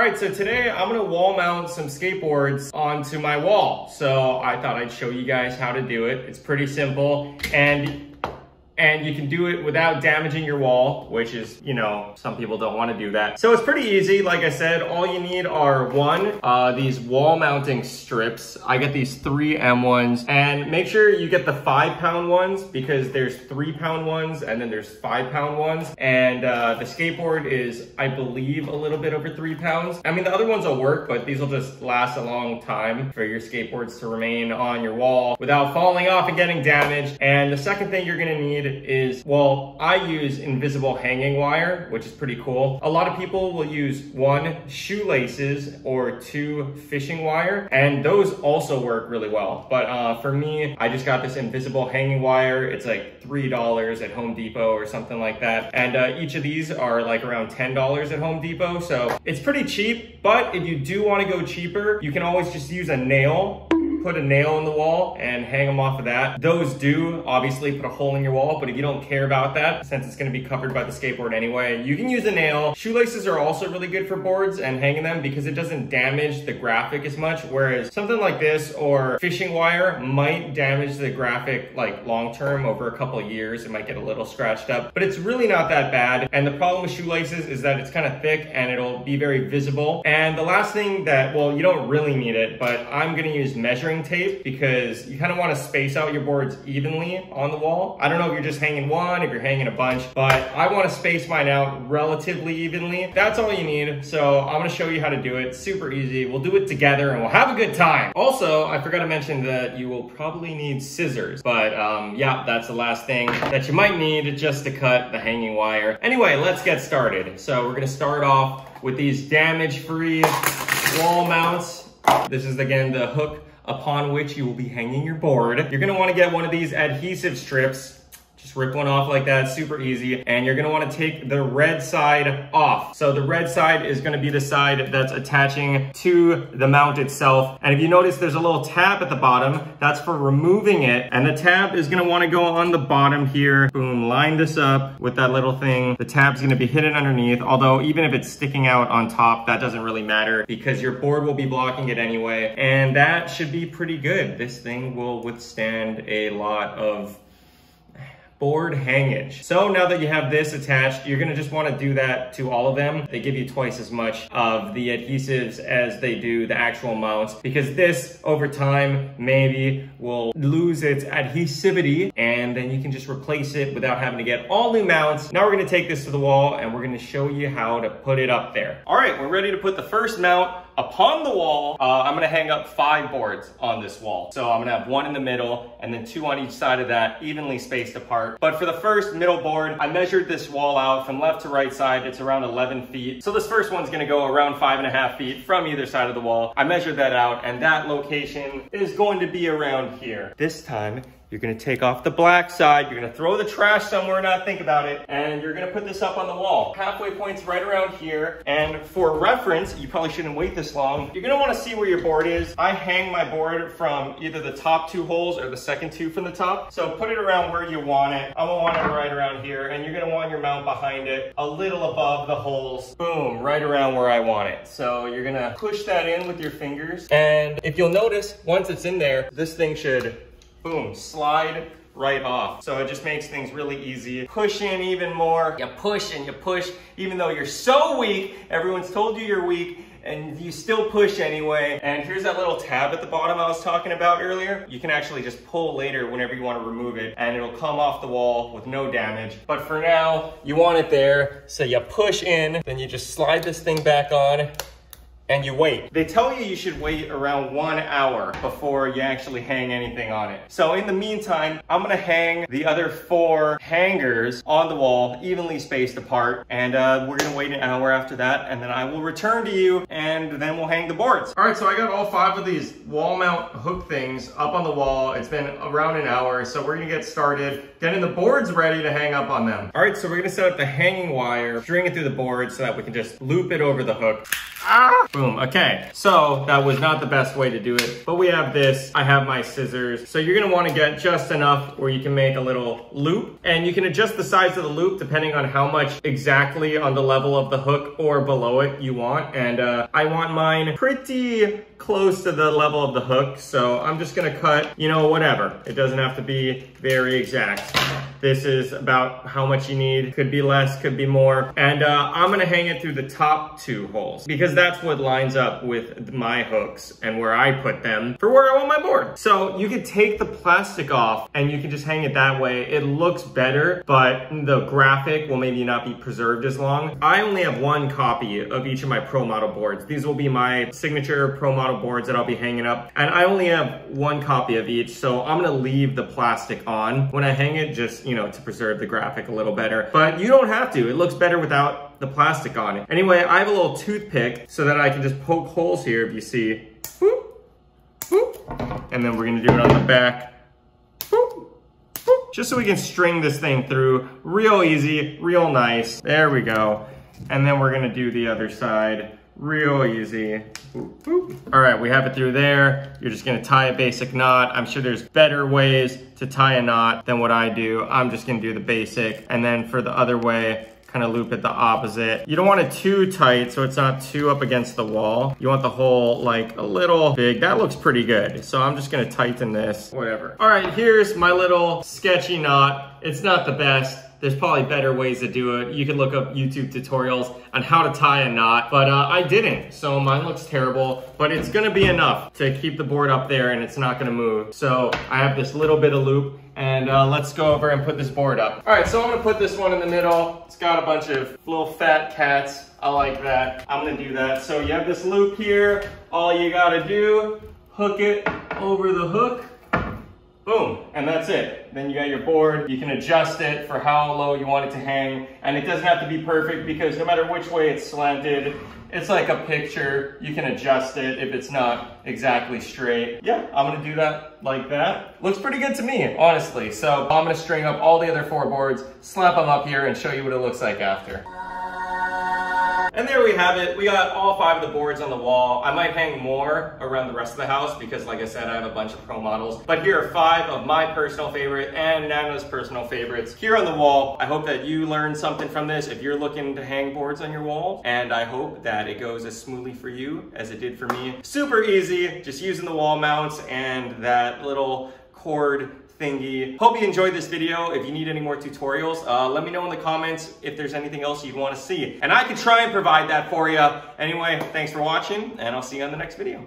right, so today I'm gonna wall mount some skateboards onto my wall. So I thought I'd show you guys how to do it. It's pretty simple, and you can do it without damaging your wall, which is, you know, some people don't want to do that. So it's pretty easy. Like I said, all you need are these wall mounting strips. I get these 3M ones, and make sure you get the 5-pound ones because there's 3-pound ones and then there's 5-pound ones. And the skateboard is, I believe, a little bit over 3 pounds. I mean, the other ones will work, but these will just last a long time for your skateboards to remain on your wall without falling off and getting damaged. And the second thing you're gonna need is, well, I use invisible hanging wire, which is pretty cool. A lot of people will use 1 shoelaces or 2 fishing wire, and those also work really well. But for me, I just got this invisible hanging wire. It's like $3 at Home Depot or something like that. And each of these are like around $10 at Home Depot. So it's pretty cheap, but if you do want to go cheaper, you can always just use a nail. Put a nail in the wall and hang them off of that. Those do obviously put a hole in your wall, but if you don't care about that, since it's gonna be covered by the skateboard anyway, you can use a nail. Shoelaces are also really good for boards and hanging them because it doesn't damage the graphic as much, whereas something like this or fishing wire might damage the graphic like long-term over a couple of years. It might get a little scratched up, but it's really not that bad. And the problem with shoelaces is that it's kind of thick and it'll be very visible. And the last thing that, well, you don't really need it, but I'm gonna use measuring tape because you kind of want to space out your boards evenly on the wall. I don't know if you're just hanging one, if you're hanging a bunch, but I want to space mine out relatively evenly. That's all you need. So I'm going to show you how to do it. Super easy. We'll do it together and we'll have a good time. Also, I forgot to mention that you will probably need scissors, but yeah, that's the last thing that you might need just to cut the hanging wire. Anyway, let's get started. So we're going to start off with these damage-free wall mounts. This is again the hook upon which you will be hanging your board. You're gonna wanna get one of these adhesive strips. Just rip one off like that, super easy. And you're gonna wanna take the red side off. So the red side is gonna be the side that's attaching to the mount itself. And if you notice, there's a little tab at the bottom. That's for removing it. And the tab is gonna wanna go on the bottom here. Boom, line this up with that little thing. The tab's gonna be hidden underneath. Although even if it's sticking out on top, that doesn't really matter because your board will be blocking it anyway. And that should be pretty good. This thing will withstand a lot of board hangage. So now that you have this attached, you're gonna just wanna do that to all of them. They give you twice as much of the adhesives as they do the actual mounts because this over time maybe will lose its adhesivity and then you can just replace it without having to get all new mounts. Now we're gonna take this to the wall and we're gonna show you how to put it up there. All right, we're ready to put the first mount upon the wall. I'm gonna hang up 5 boards on this wall. So I'm gonna have 1 in the middle and then 2 on each side of that, evenly spaced apart. But for the first middle board, I measured this wall out from left to right side. It's around 11 feet. So this first one's gonna go around 5.5 feet from either side of the wall. I measured that out and that location is going to be around here. This time, you're gonna take off the black side, you're gonna throw the trash somewhere, not think about it, and you're gonna put this up on the wall. Halfway point's right around here, and for reference, you probably shouldn't wait this long. You're gonna wanna see where your board is. I hang my board from either the top 2 holes or the second 2 from the top. So put it around where you want it. I'm gonna want it right around here, and you're gonna want your mount behind it, a little above the holes. Boom, right around where I want it. So you're gonna push that in with your fingers, and if you'll notice, once it's in there, this thing should boom, slide right off. So it just makes things really easy. Push in even more. You push and you push, even though you're so weak. Everyone's told you you're weak and you still push anyway. And here's that little tab at the bottom I was talking about earlier. You can actually just pull later whenever you want to remove it and it'll come off the wall with no damage. But for now, you want it there. So you push in, then you just slide this thing back on and you wait. They tell you should wait around 1 hour before you actually hang anything on it. So in the meantime, I'm gonna hang the other 4 hangers on the wall, evenly spaced apart, and we're gonna wait an hour after that, and then I will return to you, and then we'll hang the boards. All right, so I got all 5 of these wall mount hook things up on the wall. It's been around an hour, so we're gonna get started getting the boards ready to hang up on them. All right, so we're gonna set up the hanging wire, string it through the board so that we can just loop it over the hook. Boom. Okay, so that was not the best way to do it, but we have this. I have my scissors. So you're gonna want to get just enough where you can make a little loop, and you can adjust the size of the loop depending on how much exactly on the level of the hook or below it you want. And I want mine pretty close to the level of the hook, so I'm just gonna cut, you know, whatever. It doesn't have to be very exact. This is about how much you need. Could be less, could be more. And I'm gonna hang it through the top 2 holes because that's what lines up with my hooks and where I put them for where I want my board. So you could take the plastic off and you can just hang it that way. It looks better, but the graphic will maybe not be preserved as long. I only have 1 copy of each of my Pro Model boards. These will be my signature Pro Model boards that I'll be hanging up. And I only have 1 copy of each, so I'm gonna leave the plastic on when I hang it, just, you know, to preserve the graphic a little better. But you don't have to. It looks better without the plastic on it. Anyway, I have a little toothpick so that I can just poke holes here, if you see. Boop, boop. And then we're gonna do it on the back. Boop, boop. Just so we can string this thing through real easy, real nice. There we go. And then we're gonna do the other side real easy. Boop, boop. All right, we have it through there. You're just gonna tie a basic knot. I'm sure there's better ways to tie a knot than what I do. I'm just gonna do the basic. And then for the other way, kind of loop it the opposite. You don't want it too tight so it's not too up against the wall. You want the hole like a little big. That looks pretty good. So I'm just gonna tighten this, whatever. All right, here's my little sketchy knot. It's not the best. There's probably better ways to do it. You can look up YouTube tutorials on how to tie a knot, but I didn't, so mine looks terrible, but it's gonna be enough to keep the board up there and it's not gonna move. So I have this little bit of loop, and let's go over and put this board up. All right, so I'm gonna put this one in the middle. It's got a bunch of little fat cats. I like that. I'm gonna do that. So you have this loop here. All you gotta do, hook it over the hook. Boom, and that's it. Then you got your board. You can adjust it for how low you want it to hang, and it doesn't have to be perfect because no matter which way it's slanted, it's like a picture. You can adjust it if it's not exactly straight. Yeah, I'm gonna do that like that. Looks pretty good to me, honestly. So I'm gonna string up all the other 4 boards, slap them up here, and show you what it looks like after. And there we have it. We got all 5 of the boards on the wall. I might hang more around the rest of the house because, like I said, I have a bunch of Pro models. But here are 5 of my personal favorite and Nana's personal favorites here on the wall. I hope that you learned something from this if you're looking to hang boards on your wall. And I hope that it goes as smoothly for you as it did for me. Super easy, just using the wall mounts and that little cord thingy. Hope you enjoyed this video. If you need any more tutorials, let me know in the comments if there's anything else you'd want to see. And I can try and provide that for you. Anyway, thanks for watching, and I'll see you on the next video.